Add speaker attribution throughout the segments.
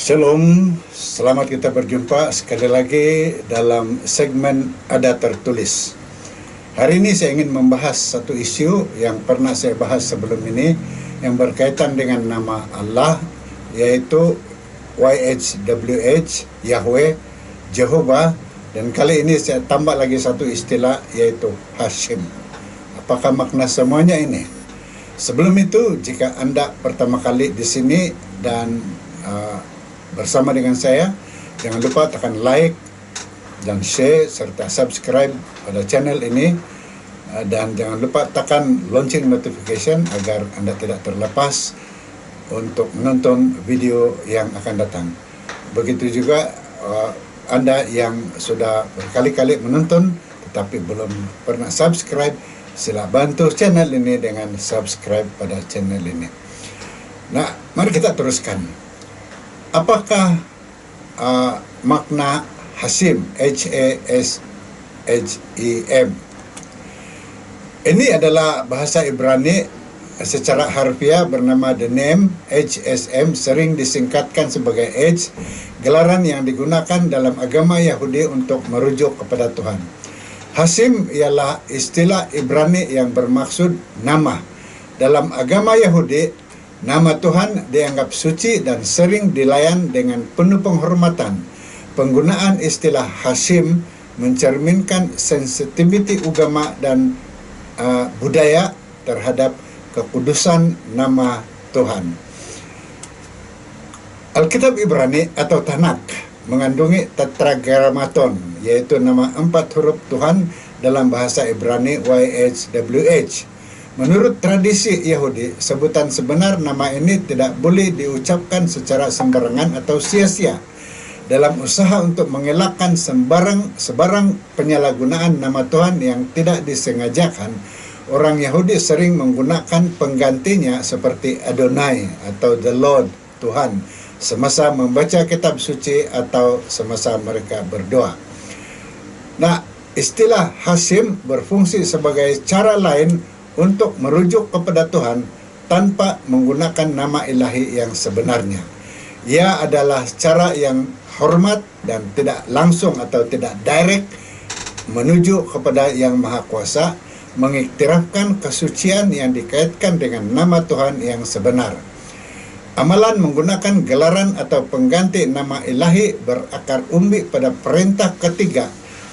Speaker 1: Shalom, selamat kita berjumpa sekali lagi dalam segmen Ada Tertulis. Hari ini saya ingin membahas satu isu yang pernah saya bahas sebelum ini, yang berkaitan dengan nama Allah, yaitu YHWH, Yahweh, Jehovah, dan kali ini saya tambah lagi satu istilah, yaitu Hashim. Apakah makna semuanya ini? Sebelum itu, jika Anda pertama kali di sini dan bersama dengan saya, jangan lupa tekan like dan share serta subscribe pada channel ini, dan jangan lupa tekan lonceng notification agar Anda tidak terlepas untuk menonton video yang akan datang. Begitu juga Anda yang sudah berkali-kali menonton tetapi belum pernah subscribe, sila bantu channel ini dengan subscribe pada channel ini. Nah, mari kita teruskan. Apakah makna Hashim, H-A-S-H-I-M? Ini adalah bahasa Ibrani secara harfiah bernama the name, HSM, sering disingkatkan sebagai H, gelaran yang digunakan dalam agama Yahudi untuk merujuk kepada Tuhan. Hashim ialah istilah Ibrani yang bermaksud nama. Dalam agama Yahudi, nama Tuhan dianggap suci dan sering dilayan dengan penuh penghormatan. Penggunaan istilah Hashim mencerminkan sensitiviti agama dan budaya terhadap kekudusan nama Tuhan. Alkitab Ibrani atau Tanakh mengandungi tetragrammaton, yaitu nama 4 huruf Tuhan dalam bahasa Ibrani YHWH. Menurut tradisi Yahudi, sebutan sebenar nama ini tidak boleh diucapkan secara sembarangan atau sia-sia. Dalam usaha untuk mengelakkan sebarang penyalahgunaan nama Tuhan yang tidak disengajakan, orang Yahudi sering menggunakan penggantinya seperti Adonai atau the Lord, Tuhan, semasa membaca kitab suci atau semasa mereka berdoa. Nah, istilah Hashim berfungsi sebagai cara lain untuk merujuk kepada Tuhan tanpa menggunakan nama ilahi yang sebenarnya. Ia adalah cara yang hormat dan tidak langsung atau tidak direct menuju kepada Yang Maha Kuasa, mengiktirafkan kesucian yang dikaitkan dengan nama Tuhan yang sebenar. Amalan menggunakan gelaran atau pengganti nama ilahi berakar umbi pada perintah ketiga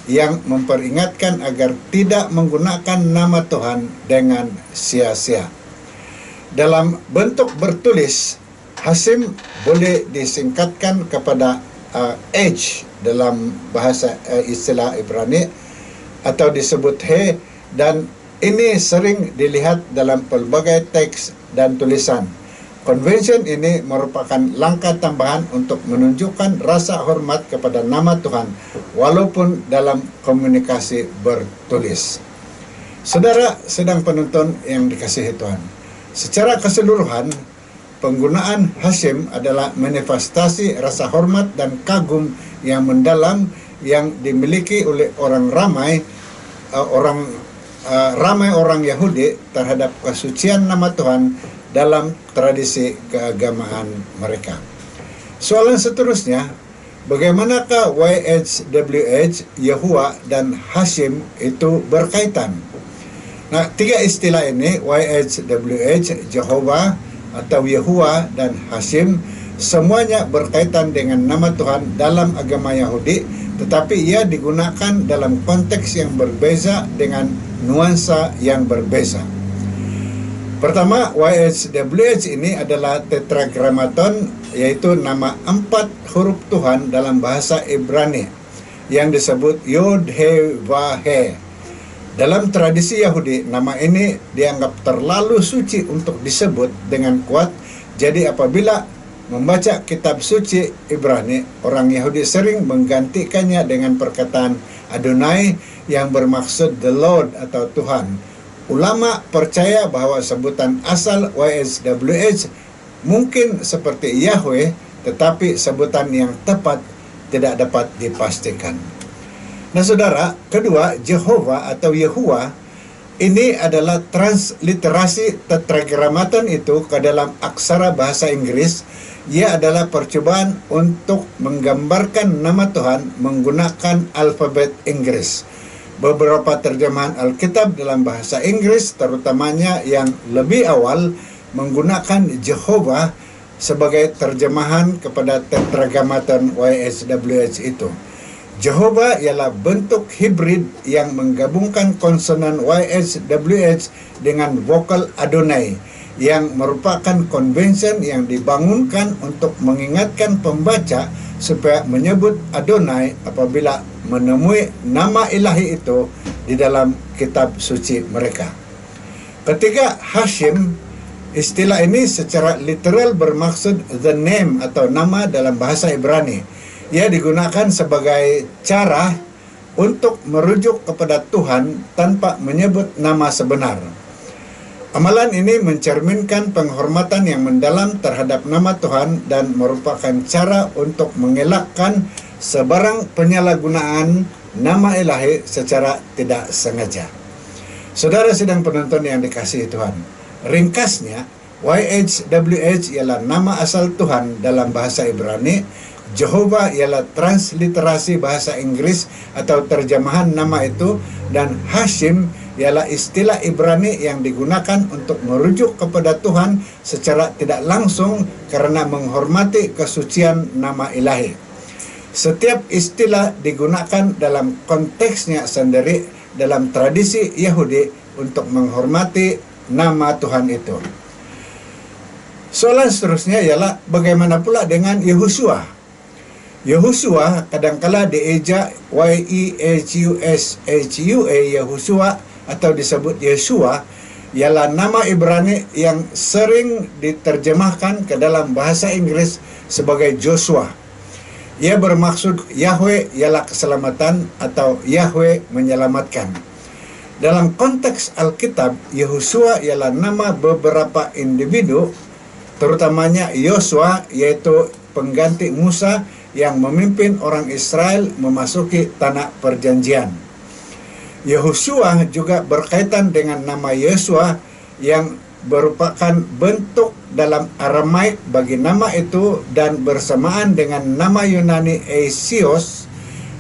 Speaker 1: yang memperingatkan agar tidak menggunakan nama Tuhan dengan sia-sia. Dalam bentuk bertulis, Hashim boleh disingkatkan kepada H dalam bahasa istilah Ibrani, atau disebut He, dan ini sering dilihat dalam pelbagai teks dan tulisan. Konvensi ini merupakan langkah tambahan untuk menunjukkan rasa hormat kepada nama Tuhan, walaupun dalam komunikasi bertulis. Saudara sedang penonton yang dikasihi Tuhan, secara keseluruhan, penggunaan Hashim adalah manifestasi rasa hormat dan kagum yang mendalam yang dimiliki oleh ramai orang Yahudi terhadap kesucian nama Tuhan dalam tradisi keagamaan mereka. Soalan seterusnya, bagaimanakah YHWH, Yahuwah, dan Hashim itu berkaitan? Nah, tiga istilah ini, YHWH, Jehovah, atau Yahuwah, dan Hashim, semuanya berkaitan dengan nama Tuhan dalam agama Yahudi, tetapi ia digunakan dalam konteks yang berbeza dengan nuansa yang berbeza. Pertama, YHWH ini adalah tetragrammaton, yaitu nama 4 huruf Tuhan dalam bahasa Ibrani yang disebut Yod He Vah He. Dalam tradisi Yahudi, nama ini dianggap terlalu suci untuk disebut dengan kuat. Jadi apabila membaca kitab suci Ibrani, orang Yahudi sering menggantikannya dengan perkataan Adonai yang bermaksud the Lord atau Tuhan. Ulama percaya bahwa sebutan asal YHWH mungkin seperti Yahweh, tetapi sebutan yang tepat tidak dapat dipastikan. Nah saudara, kedua, Jehovah atau Yahuwah ini adalah transliterasi tetragrammaton itu ke dalam aksara bahasa Inggris ia adalah percobaan untuk menggambarkan nama Tuhan menggunakan alfabet Inggris. Beberapa terjemahan Alkitab dalam bahasa Inggris, terutamanya yang lebih awal, menggunakan Jehovah sebagai terjemahan kepada Tetragrammaton YHWH itu. Jehovah ialah bentuk hibrid yang menggabungkan konsonan YHWH dengan vokal Adonai, yang merupakan konvensi yang dibangunkan untuk mengingatkan pembaca supaya menyebut Adonai apabila menemui nama ilahi itu di dalam kitab suci mereka. Ketiga, Hashim, istilah ini secara literal bermaksud the name atau nama dalam bahasa Ibrani. Ia digunakan sebagai cara untuk merujuk kepada Tuhan tanpa menyebut nama sebenar. Amalan ini mencerminkan penghormatan yang mendalam terhadap nama Tuhan dan merupakan cara untuk mengelakkan sebarang penyalahgunaan nama ilahi secara tidak sengaja. Saudara sidang penonton yang dikasihi Tuhan, ringkasnya, YHWH ialah nama asal Tuhan dalam bahasa Ibrani. Jehovah ialah transliterasi bahasa Inggris atau terjemahan nama itu, dan Hashim ialah istilah Ibrani yang digunakan untuk merujuk kepada Tuhan secara tidak langsung karena menghormati kesucian nama ilahi. Setiap istilah digunakan dalam konteksnya sendiri dalam tradisi Yahudi untuk menghormati nama Tuhan itu. Soalan seterusnya ialah bagaimana pula dengan Yehosua? Yehosua kadangkala dieja Yehushua, Yehosua atau disebut Yesua, ialah nama Ibrani yang sering diterjemahkan ke dalam bahasa Inggris sebagai Joshua. Ia bermaksud Yahweh ialah keselamatan atau Yahweh menyelamatkan. Dalam konteks Alkitab, Yehosua ialah nama beberapa individu, terutamanya Yosua, yaitu pengganti Musa yang memimpin orang Israel memasuki tanah perjanjian. Yehosua juga berkaitan dengan nama Yesua yang merupakan bentuk dalam Aramaik bagi nama itu dan bersamaan dengan nama Yunani Asios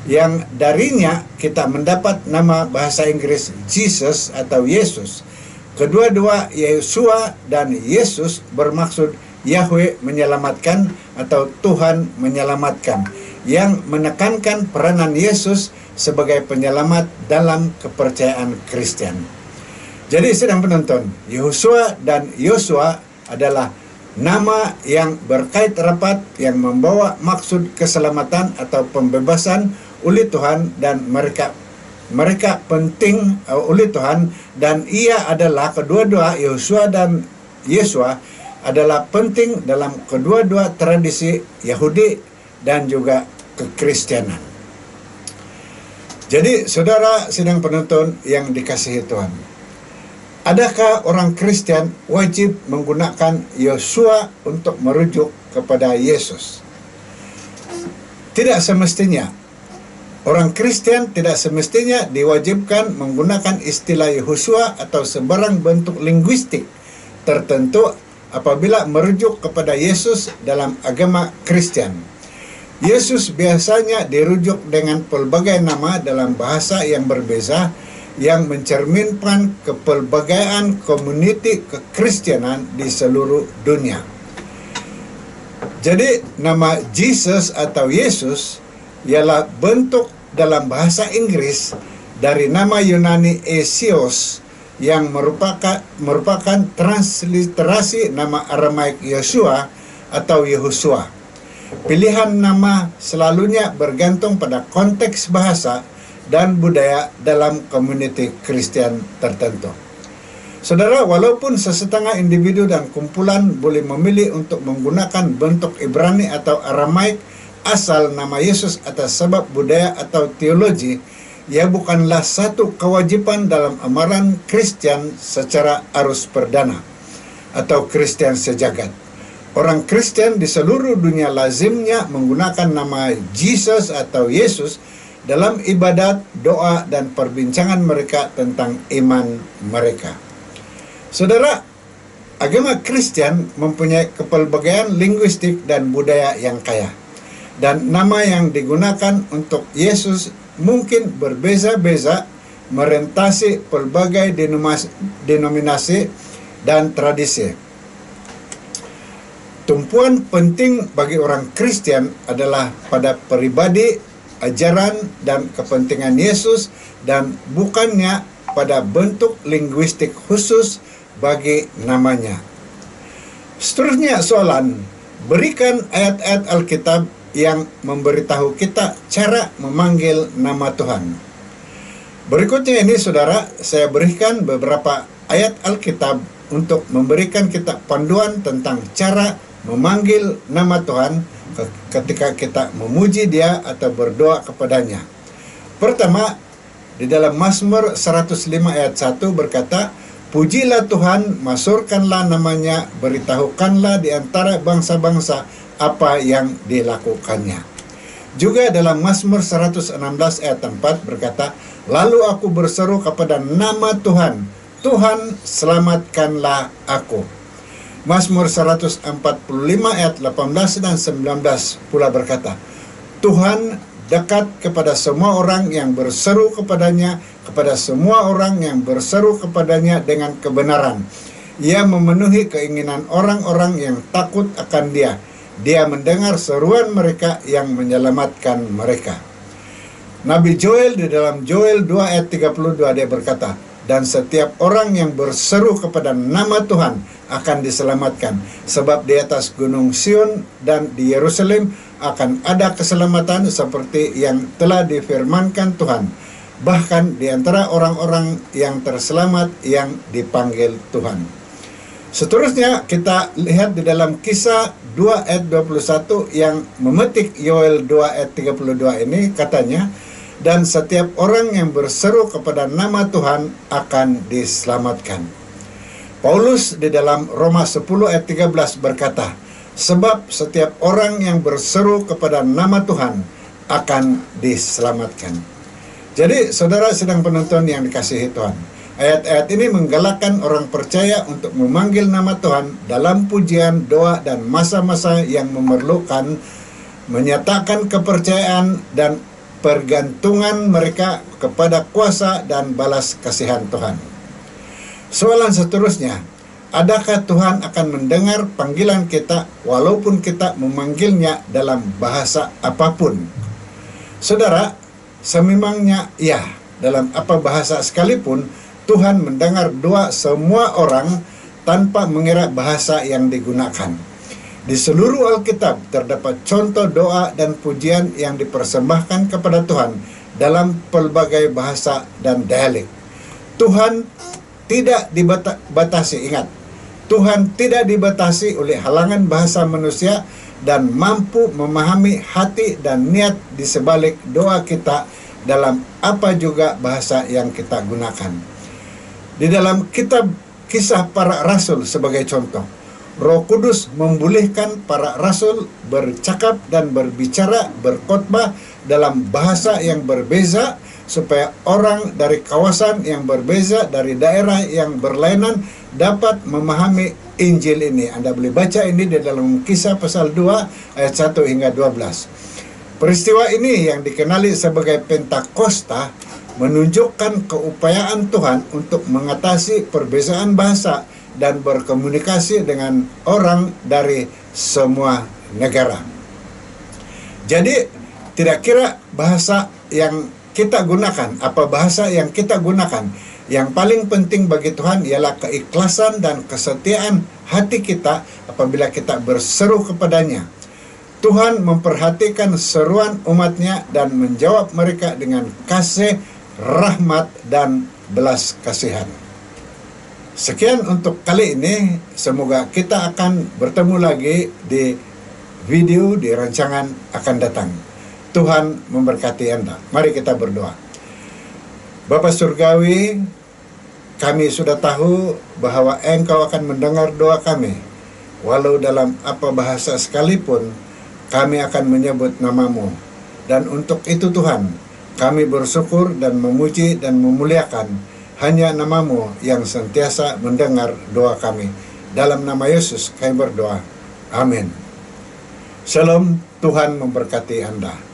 Speaker 1: yang darinya kita mendapat nama bahasa Inggris Jesus atau Yesus. Kedua-dua Yesua dan Yesus bermaksud Yahweh menyelamatkan atau Tuhan menyelamatkan, yang menekankan peranan Yesus sebagai penyelamat dalam kepercayaan Kristen. Jadi sedang penonton, Yehosua dan Yosua adalah nama yang berkait rapat yang membawa maksud keselamatan atau pembebasan oleh Tuhan, dan mereka penting oleh Tuhan, dan ia adalah kedua-dua Yehosua dan Yesua adalah penting dalam kedua-dua tradisi Yahudi dan juga kekristenan. Jadi saudara sidang penonton yang dikasihi Tuhan, adakah orang Kristen wajib menggunakan Yosua untuk merujuk kepada Yesus? Tidak semestinya. Orang Kristen tidak semestinya diwajibkan menggunakan istilah Yehosua atau sebarang bentuk linguistik tertentu apabila merujuk kepada Yesus dalam agama Kristen. Yesus biasanya dirujuk dengan pelbagai nama dalam bahasa yang berbeza yang mencerminkan kepelbagaian komuniti kekristenan di seluruh dunia. Jadi nama Jesus atau Yesus ialah bentuk dalam bahasa Inggris dari nama Yunani Asios yang merupakan transliterasi nama Aramaik Yeshua atau Yehosua. Pilihan nama selalunya bergantung pada konteks bahasa dan budaya dalam komuniti Kristen tertentu. Saudara, walaupun sesetengah individu dan kumpulan boleh memilih untuk menggunakan bentuk Ibrani atau Aramaik asal nama Yesus atas sebab budaya atau teologi, ia bukanlah satu kewajiban dalam amalan Kristen secara arus perdana atau Kristen sejagat. Orang Kristen di seluruh dunia lazimnya menggunakan nama Jesus atau Yesus dalam ibadat, doa, dan perbincangan mereka tentang iman mereka. Saudara, Agama Kristen mempunyai kepelbagaian linguistik dan budaya yang kaya. Dan nama yang digunakan untuk Yesus mungkin berbeza-beza, merentasi pelbagai denominasi dan tradisi. Tumpuan penting bagi orang Kristen adalah pada pribadi, ajaran, dan kepentingan Yesus, dan bukannya pada bentuk linguistik khusus bagi namanya. Seterusnya soalan, berikan ayat-ayat Alkitab yang memberitahu kita cara memanggil nama Tuhan. Berikutnya ini saudara, saya berikan beberapa ayat Alkitab untuk memberikan kita panduan tentang cara memanggil nama Tuhan ketika kita memuji Dia atau berdoa kepadanya. Pertama, di dalam Mazmur 105 ayat 1 berkata, pujilah Tuhan, masyhurkanlah namanya, beritahukanlah di antara bangsa-bangsa apa yang dilakukannya. Juga dalam Mazmur 116 ayat 4 berkata, lalu aku berseru kepada nama Tuhan, Tuhan selamatkanlah aku. Mazmur 145 ayat 18 dan 19 pula berkata, Tuhan dekat kepada semua orang yang berseru kepadanya, kepada semua orang yang berseru kepadanya dengan kebenaran. Ia memenuhi keinginan orang-orang yang takut akan Dia. Dia mendengar seruan mereka yang menyelamatkan mereka. Nabi Joel di dalam Joel 2 ayat 32 dia berkata, dan setiap orang yang berseru kepada nama Tuhan akan diselamatkan, sebab di atas gunung Sion dan di Yerusalem akan ada keselamatan seperti yang telah difirmankan Tuhan, bahkan di antara orang-orang yang terselamat yang dipanggil Tuhan. Seterusnya kita lihat di dalam Kisah 2 ayat 21 yang memetik Yoel 2 ayat 32 ini, katanya, dan setiap orang yang berseru kepada nama Tuhan akan diselamatkan. Paulus di dalam Roma 10 ayat 13 berkata, sebab setiap orang yang berseru kepada nama Tuhan akan diselamatkan. Jadi saudara sedang penonton yang dikasihi Tuhan, ayat-ayat ini menggalakkan orang percaya untuk memanggil nama Tuhan dalam pujian, doa, dan masa-masa yang memerlukan, menyatakan kepercayaan dan pergantungan mereka kepada kuasa dan balas kasihan Tuhan. Soalan seterusnya, adakah Tuhan akan mendengar panggilan kita walaupun kita memanggilnya dalam bahasa apapun? Saudara, sememangnya ya, dalam apa bahasa sekalipun Tuhan mendengar doa semua orang tanpa mengira bahasa yang digunakan. Di seluruh Alkitab terdapat contoh doa dan pujian yang dipersembahkan kepada Tuhan dalam pelbagai bahasa dan dialek. Tuhan tidak dibatasi, ingat, Tuhan tidak dibatasi oleh halangan bahasa manusia dan mampu memahami hati dan niat di sebalik doa kita dalam apa juga bahasa yang kita gunakan. Di dalam kitab Kisah Para Rasul sebagai contoh, Roh Kudus membolehkan para rasul bercakap dan berbicara, berkhotbah dalam bahasa yang berbeza, supaya orang dari kawasan yang berbeza, dari daerah yang berlainan dapat memahami Injil ini. Anda boleh baca ini di dalam Kisah pasal 2 ayat 1 hingga 12. Peristiwa ini yang dikenali sebagai Pentakosta menunjukkan keupayaan Tuhan untuk mengatasi perbezaan bahasa dan berkomunikasi dengan orang dari semua negara. Jadi tidak kira bahasa yang kita gunakan, apa bahasa yang kita gunakan, yang paling penting bagi Tuhan ialah keikhlasan dan kesetiaan hati kita apabila kita berseru kepadanya. Tuhan memperhatikan seruan umatnya dan menjawab mereka dengan kasih, rahmat, dan belas kasihan. Sekian untuk kali ini, semoga kita akan bertemu lagi di video di rancangan akan datang. Tuhan memberkati Anda. Mari kita berdoa. Bapa Surgawi, kami sudah tahu bahwa Engkau akan mendengar doa kami. Walau dalam apa bahasa sekalipun, kami akan menyebut nama-Mu. Dan untuk itu Tuhan, kami bersyukur dan memuji dan memuliakan hanya nama-Mu yang sentiasa mendengar doa kami. Dalam nama Yesus kami berdoa. Amin. Shalom, Tuhan memberkati Anda.